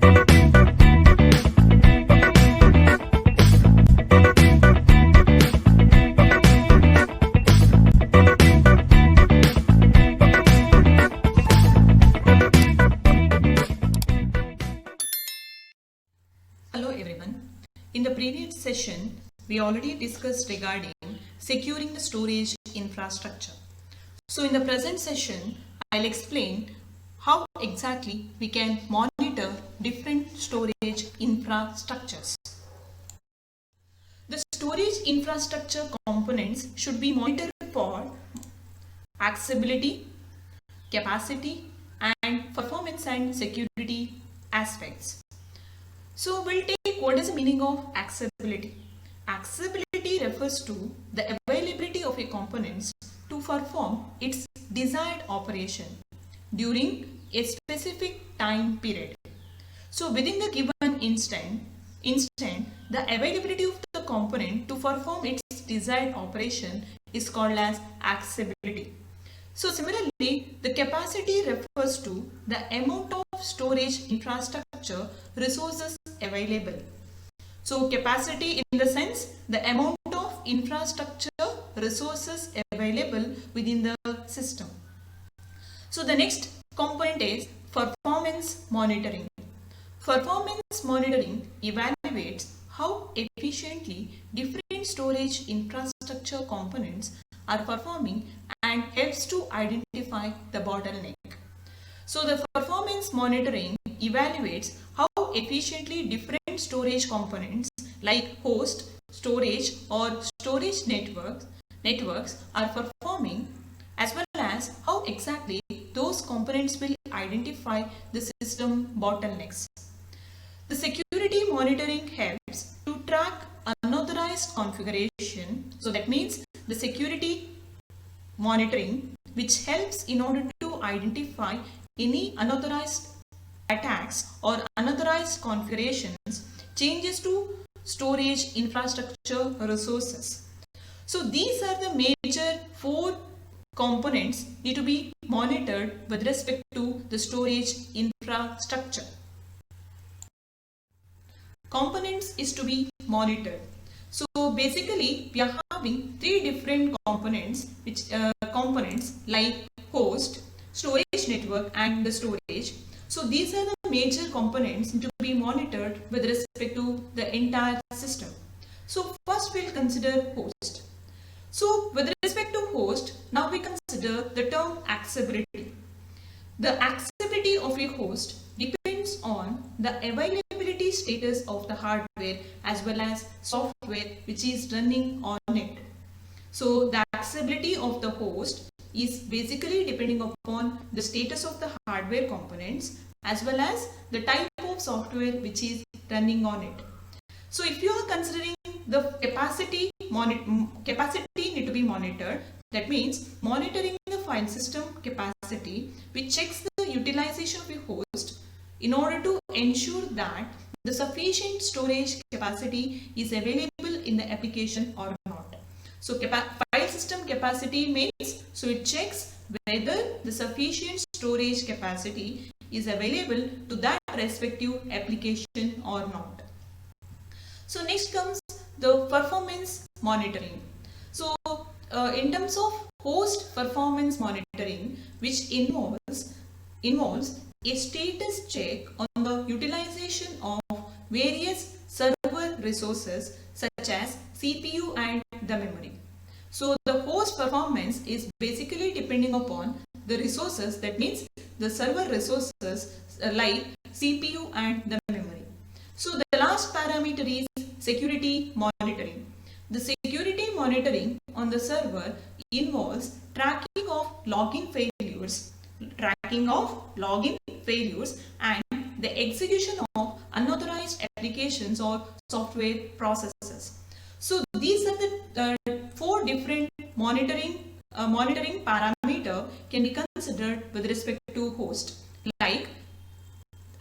Hello everyone. In the previous session, we already discussed regarding securing the storage infrastructure. So in the present session, I'll explain how exactly we can monitor different storage infrastructures. The storage infrastructure components should be monitored for accessibility, capacity, and performance and security aspects. So we'll take what is the meaning of accessibility. Accessibility refers to the availability of a component to perform its desired operation during a specific time period. So within the given instant, the availability of the component to perform its desired operation is called as accessibility. So similarly, the capacity refers to the amount of storage infrastructure resources available. So capacity in the sense the amount of infrastructure resources available within the system. So the next component is performance monitoring. Performance monitoring evaluates how efficiently different storage infrastructure components are performing and helps to identify the bottleneck. So the performance monitoring evaluates how efficiently different storage components like host, storage or storage networks are performing, as well as how exactly those components will identify the system bottlenecks. The security monitoring helps to track unauthorized configuration. So that means the security monitoring, which helps in order to identify any unauthorized attacks or unauthorized configurations, changes to storage infrastructure resources. So these are the major 4 components need to be monitored with respect to the storage infrastructure. Components is to be monitored. So basically we are having 3 different components, which components like host, storage network and the storage. So these are the major components to be monitored with respect to the entire system. So first we'll consider host. So with respect to host, now we consider the term accessibility. The accessibility of a host depends on the availability status of the hardware as well as software which is running on it. So the accessibility of the host is basically depending upon the status of the hardware components as well as the type of software which is running on it. So if you are considering the capacity need to be monitored, that means monitoring the file system capacity, which checks the utilization of a host in order to ensure that the sufficient storage capacity is available in the application or not. So file system capacity means, so it checks whether the sufficient storage capacity is available to that respective application or not. So next comes the performance monitoring. So in terms of host performance monitoring, which involves a status check on the utilization of various server resources such as CPU and the memory. So the host performance is basically depending upon the resources, that means the server resources like CPU and the memory. So the last parameter is security monitoring. The security monitoring on the server involves tracking of login failures and the execution of unauthorized applications or software processes. So these are the 4 different monitoring parameter can be considered with respect to host, like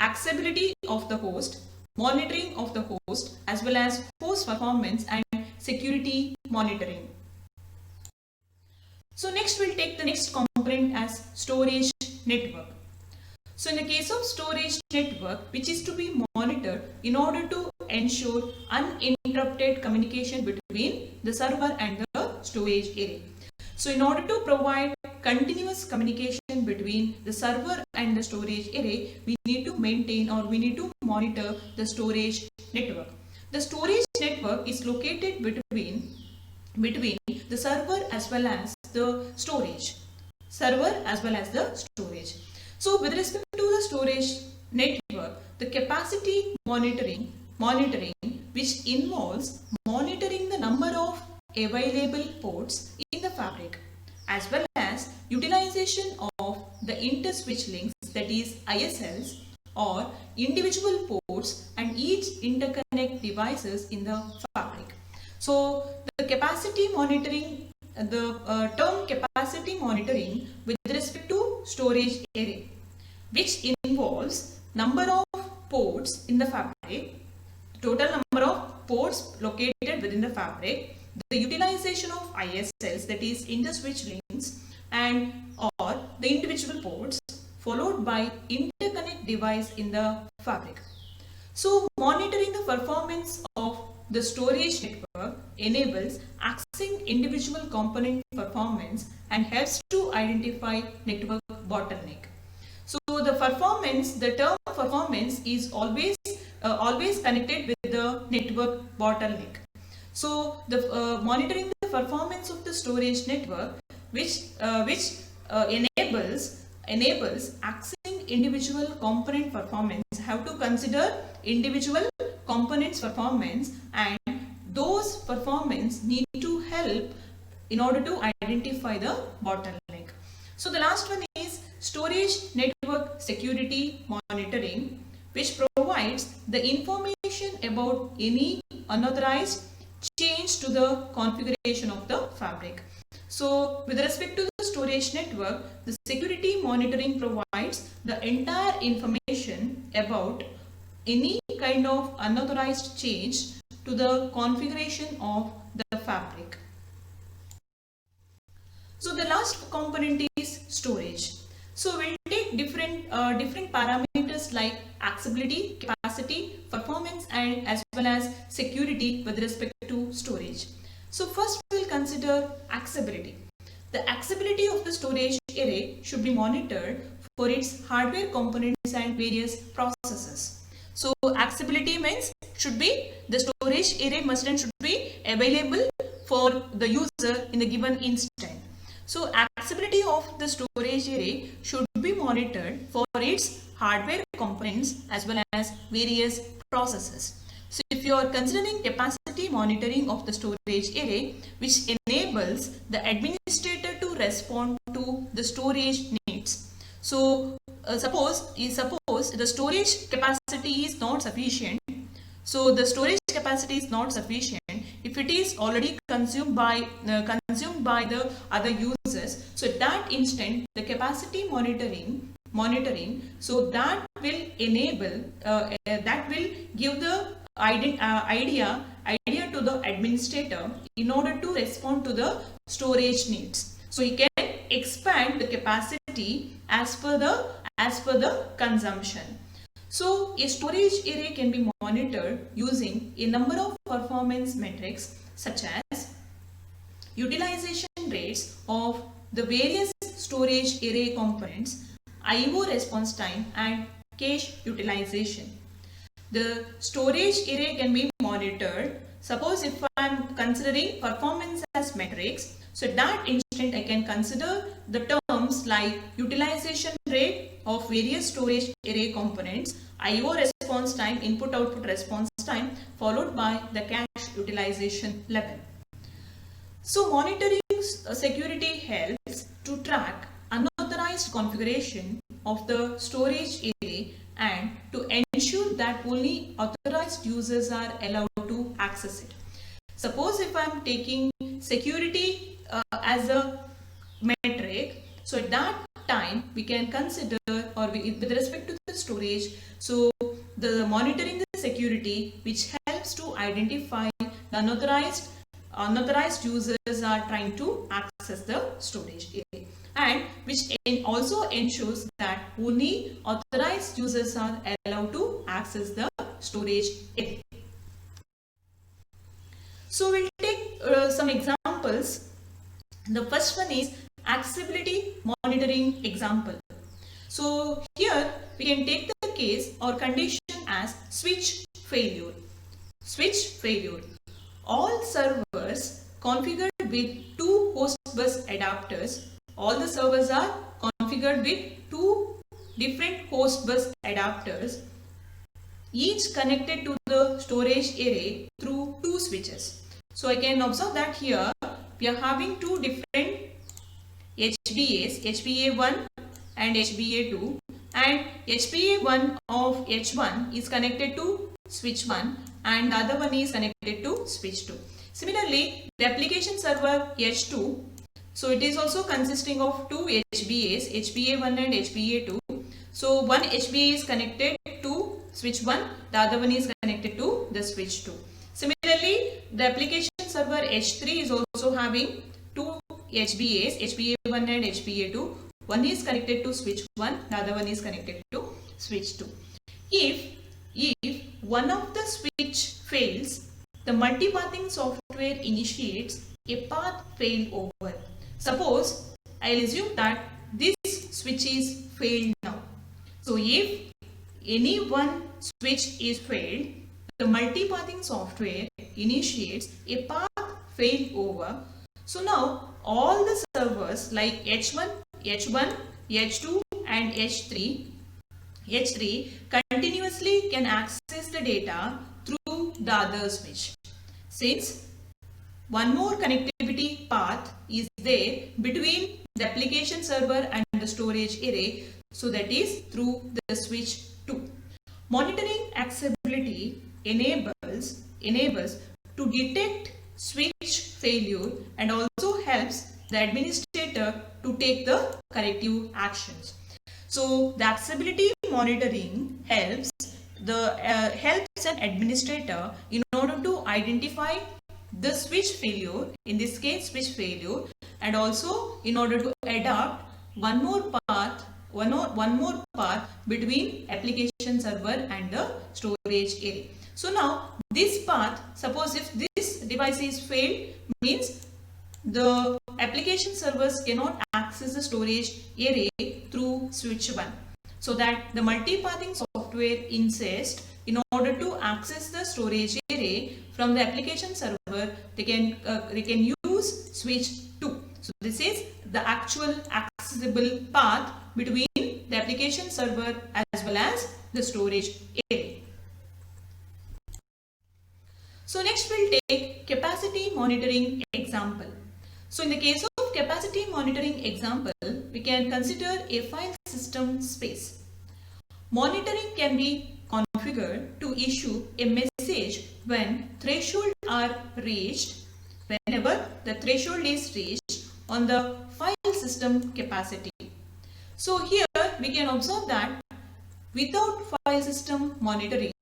accessibility of the host, monitoring of the host, as well as host performance and security monitoring. So next we'll take the next component as storage network. So in the case of storage network, which is to be monitored in order to ensure uninterrupted communication between the server and the storage array. So in order to provide continuous communication between the server and the storage array, we need to maintain or we need to monitor the storage network. The storage network is located between the server as well as the storage. So with respect to the storage network, the capacity monitoring which involves monitoring the number of available ports in the fabric as well as utilization of the inter-switch links, that is ISLs, or individual ports and each interconnect devices in the fabric. So the capacity monitoring, the term capacity monitoring with respect to storage array, which involves number of ports in the fabric, total number of ports located within the fabric, the utilization of ISLs, that is inter-switch links, and or the individual ports, followed by interconnect device in the fabric. So monitoring the performance of the storage network enables accessing individual component performance and helps to identify network bottleneck. So the term performance is always connected with the network bottleneck. So the monitoring the performance of the storage network, which enables accessing individual component performance, have to consider individual components performance, and those performance need to help in order to identify the bottleneck. So the last one is storage network security monitoring, which provides the information about any unauthorized change to the configuration of the fabric. So with respect to the storage network, the security monitoring provides the entire information about any kind of unauthorized change to the configuration of the fabric. So the last component is storage. So we'll take different parameters like accessibility, capacity, performance, and as well as security with respect to storage. So first we'll consider accessibility. The accessibility of the storage array should be monitored for its hardware components and various processes. So accessibility means the storage array must and should be available for the user in the given instant. So accessibility of the storage array should be monitored for its hardware components as well as various processes. So if you are considering capacity monitoring of the storage array, which enables the administrator to respond to the storage needs. So suppose the storage capacity is not sufficient. So the storage capacity is not sufficient if it is already consumed by the other users. So at that instant, the capacity monitoring, so that will enable that will give the idea to the administrator in order to respond to the storage needs. So he can expand the capacity as per the consumption. So a storage array can be monitored using a number of performance metrics such as utilization rates of the various storage array components, I/O response time, and cache utilization. The storage array can be monitored. Suppose if I am considering performance as metrics, so at that instant I can consider the terms like utilization rate of various storage array components, I/O response time, input-output response time, followed by the cache utilization level. So monitoring security helps to track unauthorized configuration of the storage array and to ensure that only authorized users are allowed to access it. Suppose if I am taking security as a metric, so at that time we can consider, or with respect to the storage, so the monitoring the security which helps to identify the unauthorized unauthorized users are trying to access the storage area, and which also ensures that only authorized users are allowed to access the storage area. So we'll take some examples. The first one is accessibility monitoring example. So here we can take the case or condition as switch failure. Switch failure. All servers configured with two host bus adapters. All the servers are configured with two different host bus adapters, each connected to the storage array through two switches. So I can observe that here we are having two different HBAs, HBA1 and HBA2, and HBA1 of H1 is connected to switch 1 and the other one is connected to switch 2. Similarly, the application server H2, so it is also consisting of two HBAs, HBA1 and HBA2. So one HBA is connected to switch 1, the other one is connected to the switch 2. Similarly, the application server H3 is also having two HBAs, HBA1 and HBA2. One is connected to switch 1, the other one is connected to switch 2. If one of the switch fails, the multipathing software initiates a path failover. Suppose I'll assume that this switch is failed now. So if any one switch is failed, the multipathing software initiates a path failover. So now all the servers like H1, H2 and H3 continuously can access the data through the other switch. Since one more connectivity path is there between the application server and the storage array, so that is through the switch 2. Monitoring accessibility enables to detect switch failure and also helps the administrator to take the corrective actions. So the accessibility monitoring helps an administrator in order to identify the switch failure, in this case switch failure, and also in order to adopt one more path between application server and the storage array. So now this path, suppose if this device is failed, means the application servers cannot access the storage array through switch 1. So that the multipathing software insists in order to access the storage array from the application server, they can use switch 2. So this is the actual accessible path between the application server as well as the storage array. So next we'll take capacity monitoring example. So in the case of capacity monitoring example, we can consider a file system space. Monitoring can be configured to issue a message when thresholds are reached, whenever the threshold is reached on the file system capacity. So here we can observe that without file system monitoring,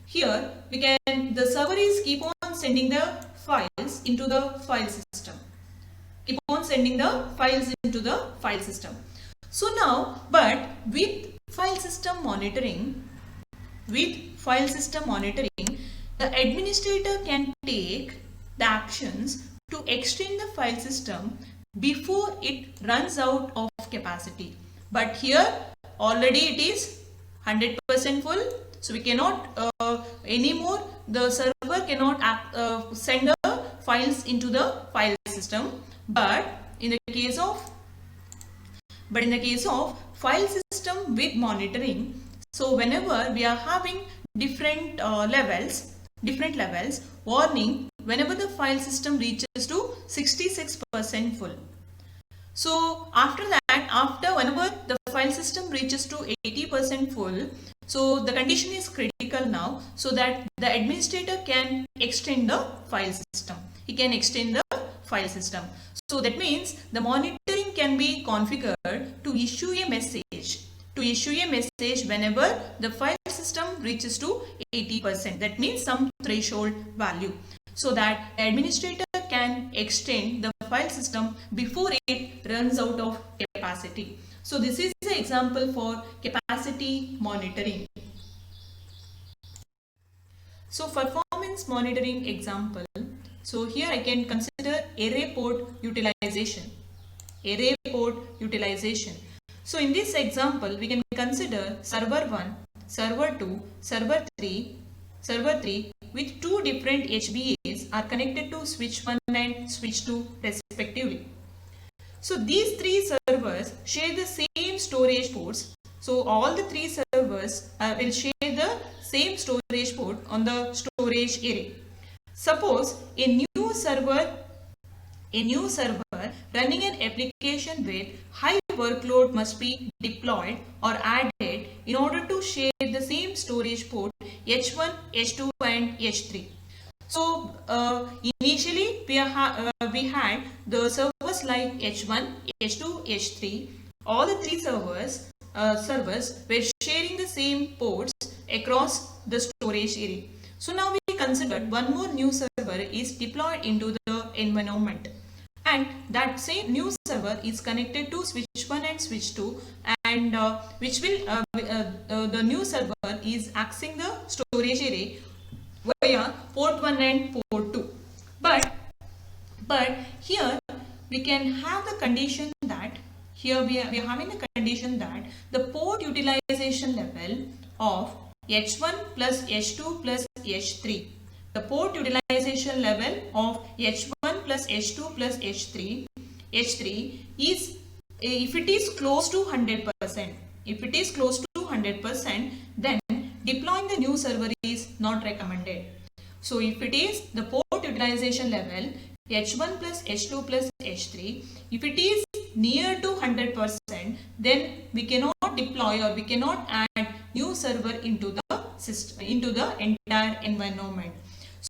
here the server is keep on sending the files into the file system. So now, but with file system monitoring, the administrator can take the actions to extend the file system before it runs out of capacity. But here already it is 100% full, so we cannot anymore, the server cannot send the files into the file system. But in the case of file system with monitoring, so whenever we are having different levels, warning whenever the file system reaches to 66% full. So after that, whenever the file system reaches to 80% full, so the condition is critical now, so that the administrator can extend the file system. So that means the monitoring can be configured to issue a message to issue a message whenever the file system reaches to 80%. That means some threshold value, so that the administrator can extend the file system before it runs out of capacity. So this is the example for capacity monitoring. So performance monitoring example. So here I can consider array port utilization. Array port utilization. So in this example, we can consider server 1, server 2, server 3 with two different HBAs are connected to switch 1 and switch 2 respectively. So these three servers share the same storage ports. So all the three servers will share the same storage port on the storage array. Suppose a new server running an application with high workload must be deployed or added in order to share the same storage port H1, H2 and H3. So initially we had the servers like H1, H2, H3. All the three servers were sharing the same ports across the storage area. So now we considered one more new server is deployed into the environment, and that same new server is connected to switch 1 and switch 2, and the new server is accessing the storage array via port 1 and port 2. But here we can have the condition that here we are having the condition that the port utilization level of H1 plus H2 plus H3, the port utilization level of H1 plus H2 plus H3 is, if it is close to 100%, then deploying the new server is not recommended. So if it is the port utilization level H1 plus H2 plus H3, if it is near to 100%, then we cannot deploy or we cannot add new server into the system, into the entire environment.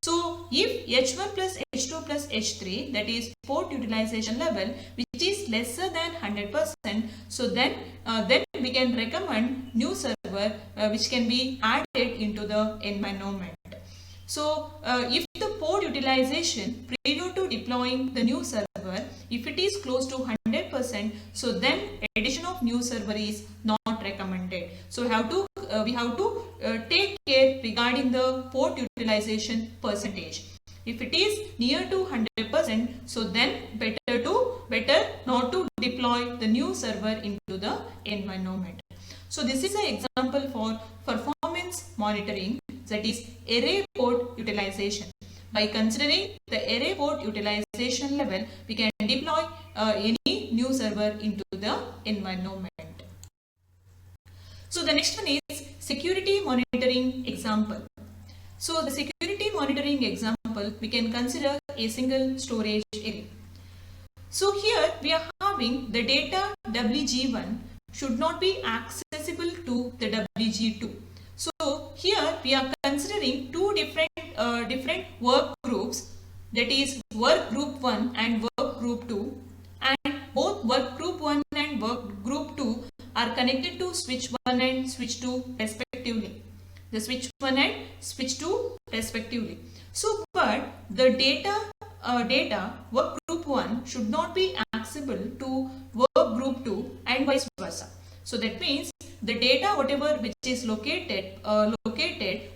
So if H1 plus H2 plus H3, that is port utilization level, which is lesser than 100%, so then we can recommend new server which can be added into the environment. So if the port utilization prior to deploying the new server, if it is close to 100%, so then addition of new server is not recommended. So we have to take care regarding the port utilization percentage. If it is near to 100%, so then better not to deploy the new server into the environment. So this is an example for performance monitoring, that is array port utilization. By considering the array port utilization level, we can deploy any new server into the environment. So the next one is security monitoring example. So the security monitoring example, we can consider a single storage array. So here we are having the data WG1 should not be accessible to the WG2. So here we are considering two different work groups, that is work group 1 and work group 2, and both work group 1 and work group 2 are connected to switch 1 and switch 2 respectively. The switch 1 and switch 2 respectively. So but the data work group 1 should not be accessible to work group 2 and vice versa. So that means the data whatever which is located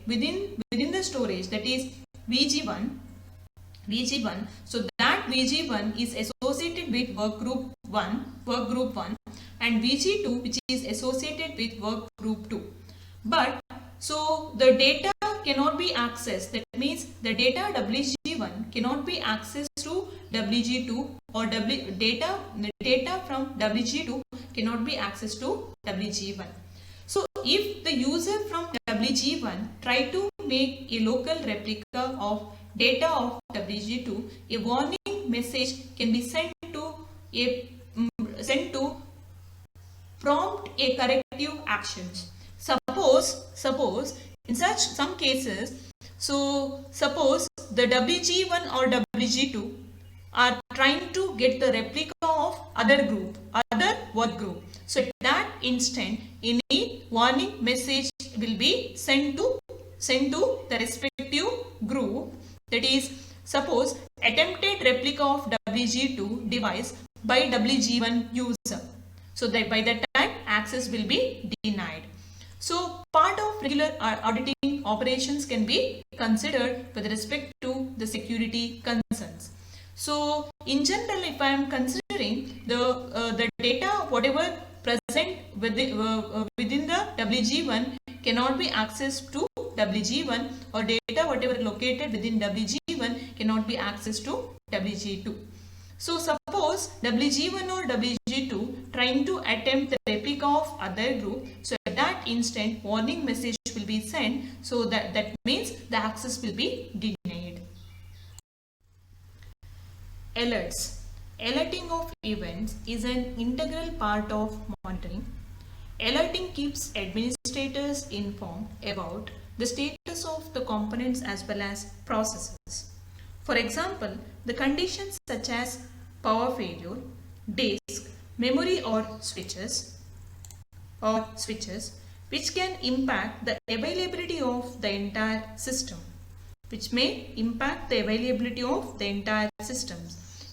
within the storage, that is VG1, so that VG1 is associated with work group 1 and VG2 which is associated with work group 2. But so the data cannot be accessed, that means the data WG1 cannot be accessed to WG2, or the data from WG2 cannot be accessed to WG1. So if the user from WG1 try to make a local replica of data of WG2, a warning message can be sent to prompt a corrective actions. Suppose in some cases, so suppose the WG1 or WG2 are trying to get the replica of other work group. So instant any warning message will be sent to the respective group. That is, suppose attempted replica of WG2 device by WG1 user. So that by that time access will be denied. So part of regular auditing operations can be considered with respect to the security concerns. So in general, if I am considering the data whatever present within the WG1 cannot be accessed to WG1, or data whatever located within WG1 cannot be accessed to WG2. So suppose WG1 or WG2 trying to attempt the replica of other group, so at that instant warning message will be sent, so that means the access will be denied. Alerts. Alerting of events is an integral part of monitoring. Alerting keeps administrators informed about the status of the components as well as processes. For example, the conditions such as power failure, disk, memory or switches, which can impact the availability of the entire system,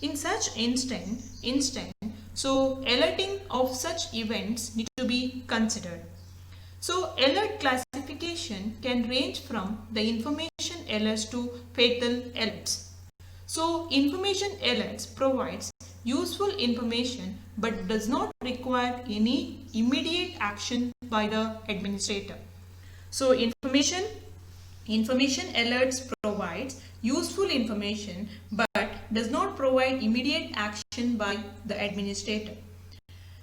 In such instant, so alerting of such events need to be considered. So alert classification can range from the information alerts to fatal alerts. So information alerts provides useful information but does not require any immediate action by the administrator. So information alerts provides useful information but does not provide immediate action by the administrator.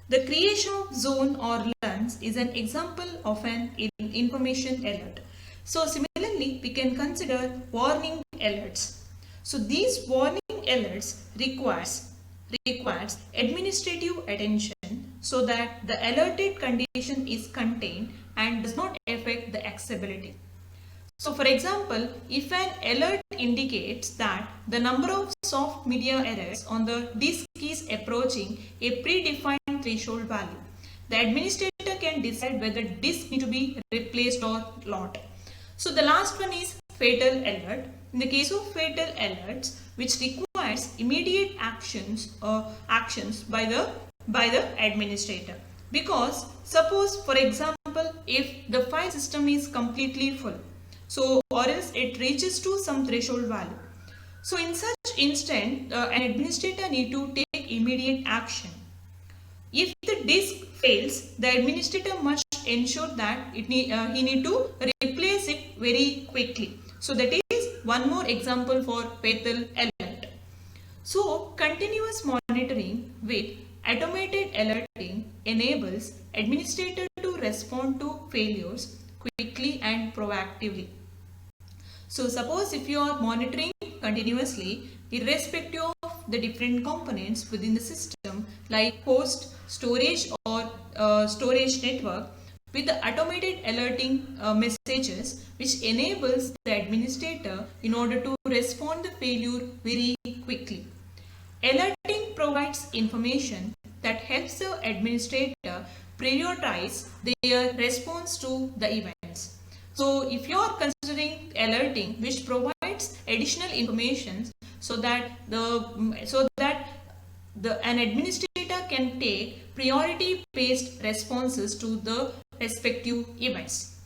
The creation of zone or LUNs is an example of an information alert. So similarly, we can consider warning alerts. So these warning alerts requires administrative attention so that the alerted condition is contained and does not affect the accessibility. So for example, if an alert indicates that the number of soft media errors on the disk is approaching a predefined threshold value, the administrator can decide whether disk need to be replaced or not. So the last one is fatal alert. In the case of fatal alerts, which requires immediate actions by the administrator. Because suppose, for example, if the file system is completely full, so or else it reaches to some threshold value. So in such instant, an administrator need to take immediate action. If the disk fails, the administrator must ensure that he need to replace it very quickly. So that is one more example for fatal alert. So continuous monitoring with automated alerting enables administrator to respond to failures quickly and proactively. So suppose if you are monitoring continuously, irrespective of the different components within the system like host, storage or storage network, with the automated alerting messages, which enables the administrator in order to respond the failure very quickly. Alerting provides information that helps the administrator prioritize their response to the events. So if you are considering alerting which provides additional information so that an administrator can take priority based responses to the respective events.